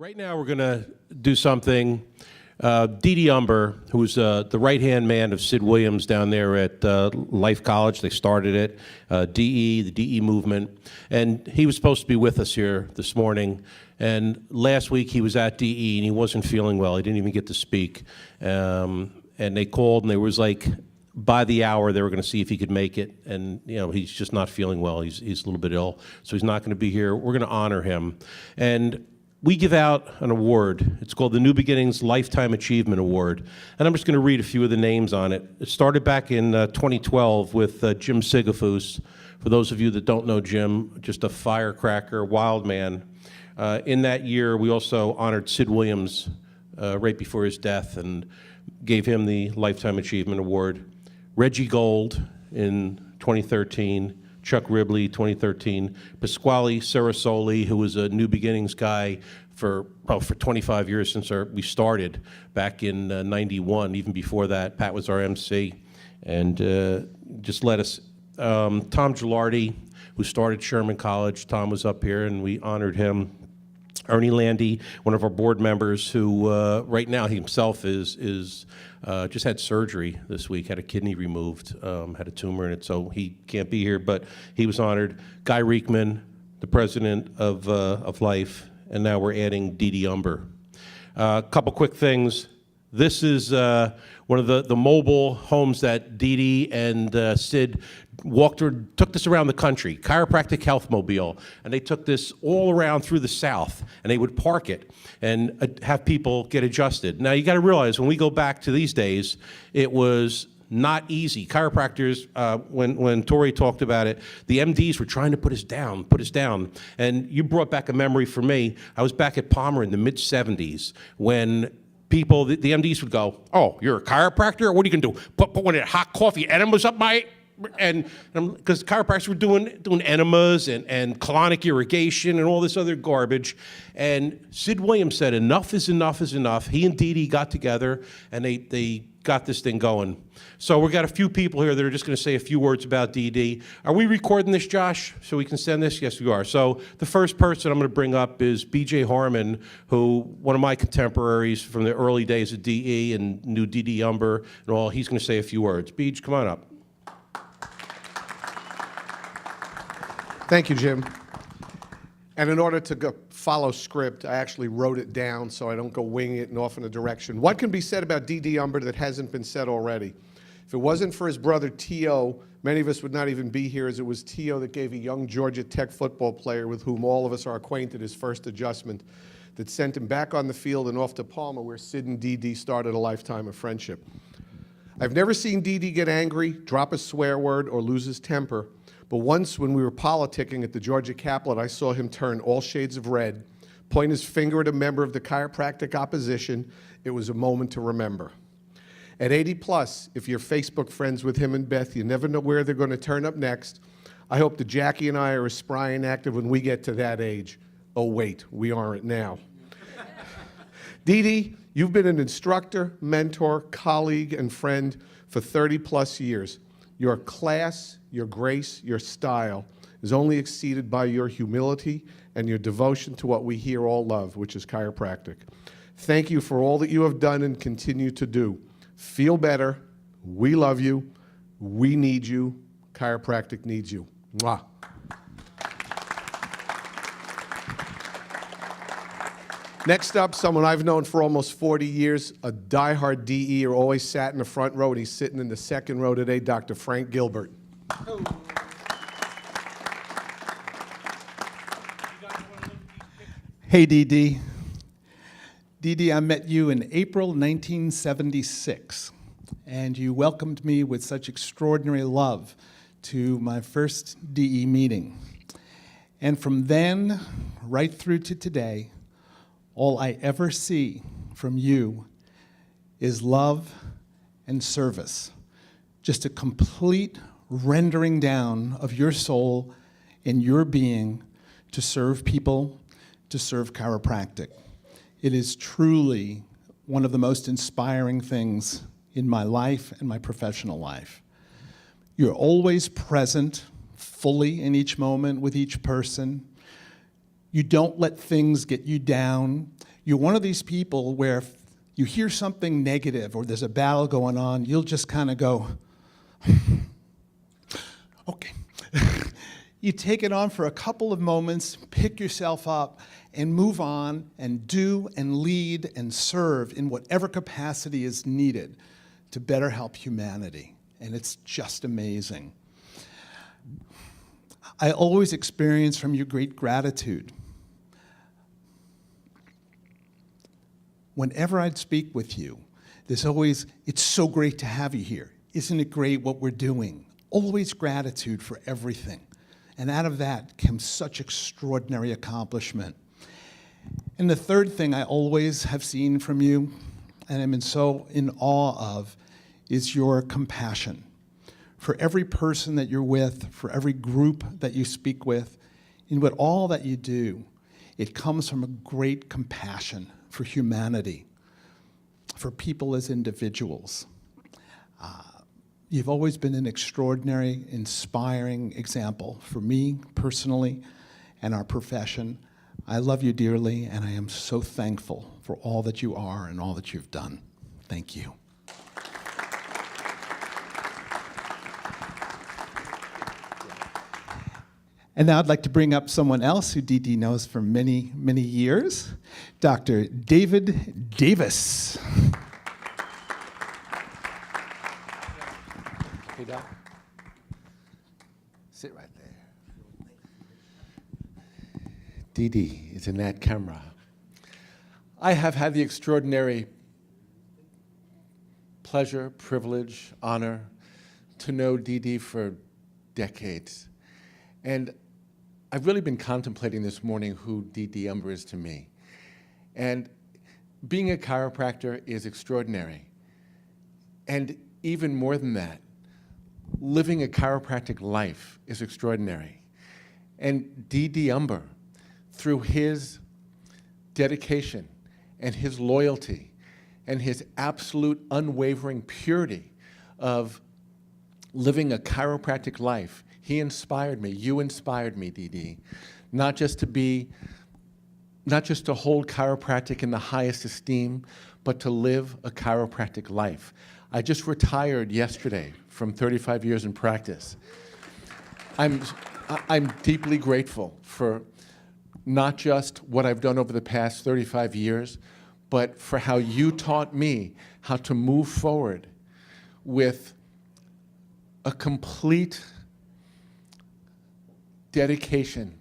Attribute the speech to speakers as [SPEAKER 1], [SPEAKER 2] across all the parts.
[SPEAKER 1] Right now we're going to do something. Dee Dee Humber, who's the right-hand man of Sid Williams down there at Life College. They started it, DE, the DE movement. And he was supposed to be with us here this morning. And last week he was at DE and he wasn't feeling well. He didn't even get to speak. And they called and they was like, by the hour they were going to see if he could make it. And you know, he's just not feeling well. He's a little bit ill, so he's not going to be here. We're going to honor him. And we give out an award. It's called the New Beginnings Lifetime Achievement Award. And I'm just going to read a few of the names on it. It started back in 2012 with Jim Sigafus. For those of you that don't know Jim, just a firecracker, wild man. In that year, we also honored Sid Williams right before his death and gave him the Lifetime Achievement Award. Reggie Gold in 2013. Chuck Ribley, 2013, Pasquale Sarasoli, who was a New Beginnings guy for 25 years since we started back in 91. Even before that, Pat was our MC, and just let us. Tom Gilardi, who started Sherman College. Tom was up here, and we honored him. Ernie Landy, one of our board members, who right now himself is just had surgery this week, had a kidney removed, had a tumor in it, so he can't be here, but he was honored. Guy Reekman, the president of Life, and now we're adding Dee Dee Humber. A couple quick things. This is one of the mobile homes that Dee Dee and Sid took this around the country, Chiropractic Health Mobile, and they took this all around through the South, and they would park it and have people get adjusted. Now you got to realize when we go back to these days, it was not easy. Chiropractors, when Tori talked about it, the MDs were trying to put us down. And you brought back a memory for me. I was back at Palmer in the mid-'70s when people, the MDs would go, "Oh, you're a chiropractor? What are you going to do? Put one of the hot coffee enemas up my..." And because chiropractors were doing enemas and colonic irrigation and all this other garbage. And Sid Williams said, enough is enough is enough. He and Dee Dee got together and they got this thing going. So we've got a few people here that are just going to say a few words about Dee Dee. Are we recording this, Josh, so we can send this? Yes, we are. So the first person I'm going to bring up is B.J. Harmon, who, one of my contemporaries from the early days of DE and knew Dee Dee Humber and all. He's going to say a few words. Beej, come on up.
[SPEAKER 2] Thank you, Jim. And in order to follow script, I actually wrote it down so I don't go winging it and off in a direction. What can be said about Dee Dee Humber that hasn't been said already? If it wasn't for his brother T.O., many of us would not even be here, as it was T.O. that gave a young Georgia Tech football player with whom all of us are acquainted his first adjustment, that sent him back on the field and off to Palmer, where Sid and Dee Dee started a lifetime of friendship. I've never seen Dee Dee get angry, drop a swear word, or lose his temper. But once when we were politicking at the Georgia Capitol, I saw him turn all shades of red, point his finger at a member of the chiropractic opposition. It was a moment to remember. At 80 plus, if you're Facebook friends with him and Beth, you never know where they're going to turn up next. I hope that Jackie and I are as spry and active when we get to that age. Oh wait, we aren't now. Dee Dee, you've been an instructor, mentor, colleague, and friend for 30 plus years. Your class, your grace, your style is only exceeded by your humility and your devotion to what we here all love, which is chiropractic. Thank you for all that you have done and continue to do. Feel better. We love you. We need you. Chiropractic needs you. Mwah. Next up, someone I've known for almost 40 years, a diehard DE who always sat in the front row, and he's sitting in the second row today, Dr. Frank Gilbert. Oh.
[SPEAKER 3] Hey, Dee Dee. Dee Dee, I met you in April 1976, and you welcomed me with such extraordinary love to my first DE meeting. And from then, right through to today, all I ever see from you is love and service. Just a complete rendering down of your soul and your being to serve people, to serve chiropractic. It is truly one of the most inspiring things in my life and my professional life. You're always present fully in each moment with each person. You don't let things get you down. You're one of these people where if you hear something negative or there's a battle going on, you'll just kind of go, okay. You take it on for a couple of moments, pick yourself up, and move on and do and lead and serve in whatever capacity is needed to better help humanity. And it's just amazing. I always experience from you great gratitude. Whenever I'd speak with you, there's always, it's so great to have you here. Isn't it great what we're doing? Always gratitude for everything. And out of that comes such extraordinary accomplishment. And the third thing I always have seen from you, and I'm so in awe of, is your compassion. For every person that you're with, for every group that you speak with, in what all that you do, it comes from a great compassion for humanity, for people as individuals. You've always been an extraordinary, inspiring example for me personally and our profession. I love you dearly, and I am so thankful for all that you are and all that you've done. Thank you. And now I'd like to bring up someone else who Dee Dee knows for many, many years, Dr. David Davis.
[SPEAKER 4] Hey, Doc. Sit right there. Dee Dee is in that camera. I have had the extraordinary pleasure, privilege, honor to know Dee Dee for decades. And I've really been contemplating this morning who Dee Dee Humber is to me. And being a chiropractor is extraordinary. And even more than that, living a chiropractic life is extraordinary. And Dee Dee Humber, through his dedication and his loyalty and his absolute unwavering purity of living a chiropractic life, he inspired me. You inspired me, Dee Dee, not just to hold chiropractic in the highest esteem, but to live a chiropractic life. I just retired yesterday from 35 years in practice. I'm deeply grateful for not just what I've done over the past 35 years, but for how you taught me how to move forward with a complete dedication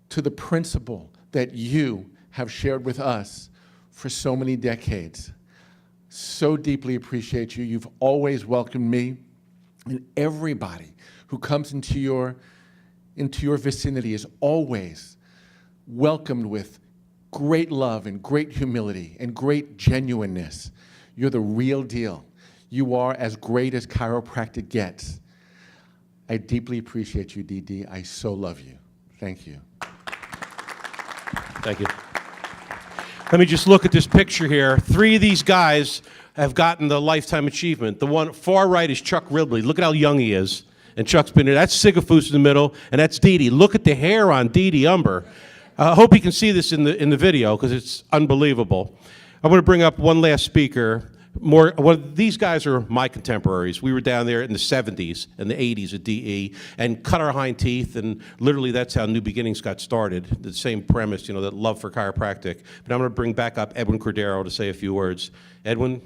[SPEAKER 4] to the principle that you have shared with us for so many decades. So deeply appreciate you. You've always welcomed me, and everybody who comes into your vicinity is always welcomed with great love and great humility and great genuineness. You're the real deal. You are as great as chiropractic gets. I deeply appreciate you, Dee Dee. I so love you. Thank you.
[SPEAKER 1] Thank you. Let me just look at this picture here. 3 of these guys have gotten the Lifetime Achievement. The one far right is Chuck Ridley. Look at how young he is. And Chuck's been there. That's Sigafus in the middle, and that's Dee Dee. Look at the hair on Dee Dee Humber. I hope you can see this in the video because it's unbelievable. I want to bring up one last speaker. These guys are my contemporaries. We were down there in the 70s and the 80s at DE and cut our hind teeth, and literally that's how New Beginnings got started. The same premise, that love for chiropractic. But I'm going to bring back up Edwin Cordero to say a few words. Edwin?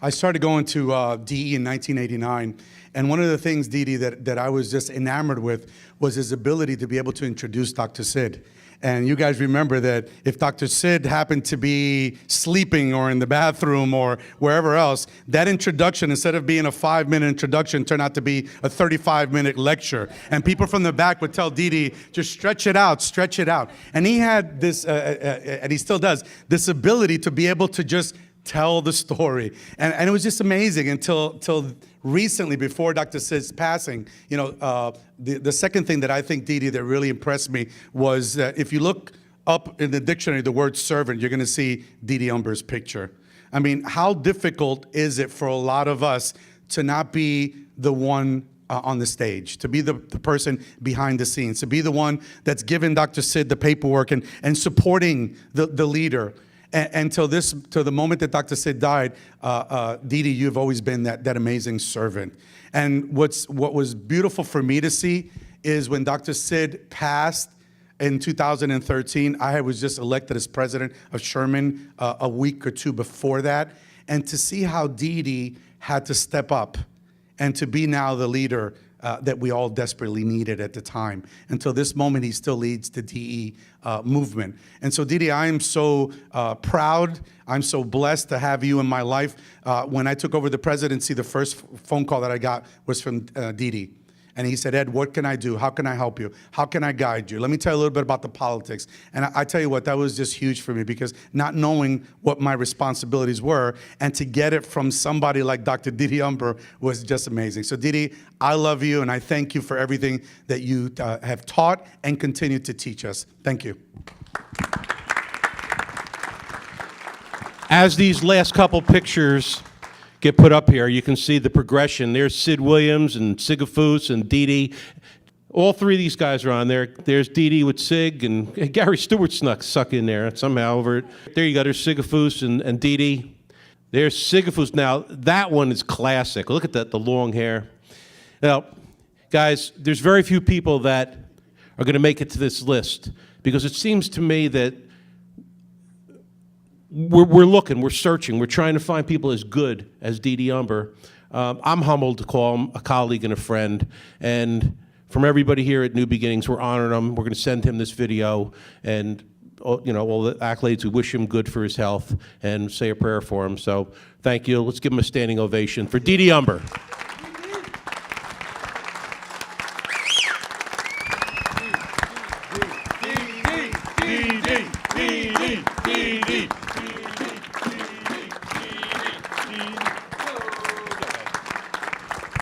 [SPEAKER 5] I started going to DE in 1989, and one of the things, Dee Dee, that I was just enamored with was his ability to be able to introduce Dr. Sid. And you guys remember that if Dr. Sid happened to be sleeping or in the bathroom or wherever else, that introduction, instead of being a 5-minute introduction, turned out to be a 35-minute lecture. And people from the back would tell Dee Dee, just stretch it out, stretch it out. And he had this, and he still does, this ability to be able to just tell the story. And it was just amazing until recently, before Dr. Sid's passing. The second thing that I think, Dee Dee, that really impressed me was that if you look up in the dictionary the word servant, you're going to see Dee Dee Humber's picture. I mean, how difficult is it for a lot of us to not be the one on the stage, to be the person behind the scenes, to be the one that's giving Dr. Sid the paperwork and supporting the leader. And till the moment that Dr. Sid died, Dee Dee, you've always been that amazing servant. And what was beautiful for me to see is when Dr. Sid passed in 2013, I was just elected as president of Sherman a week or two before that. And to see how Dee Dee had to step up and to be now the leader that we all desperately needed at the time. Until this moment, he still leads the DE movement. And so, Dee Dee, I am so proud. I'm so blessed to have you in my life. When I took over the presidency, the first phone call that I got was from Dee Dee. And he said, Ed, what can I do? How can I help you? How can I guide you? Let me tell you a little bit about the politics. And I tell you what, that was just huge for me, because not knowing what my responsibilities were and to get it from somebody like Dr. Dee Dee Humber was just amazing. So Dee Dee, I love you and I thank you for everything that you have taught and continue to teach us. Thank you.
[SPEAKER 1] As these last couple pictures get put up here, you can see the progression. There's Sid Williams and Sigafus and Dee Dee. All three of these guys are on there. There's Dee Dee with Sig, and Gary Stewart suck in there somehow over it. There you go, there's Sigafus and Dee Dee. There's Sigafus. Now, that one is classic. Look at that, the long hair. Now, guys, there's very few people that are gonna make it to this list, because it seems to me that we're looking, we're searching, we're trying to find people as good as Dee Dee Humber. I'm humbled to call him a colleague and a friend. And from everybody here at New Beginnings, we're honoring him. We're going to send him this video and all the accolades. We wish him good for his health and say a prayer for him. So thank you. Let's give him a standing ovation for Dee Dee Humber. Dee Dee, Dee Dee, Dee Dee, Dee Dee.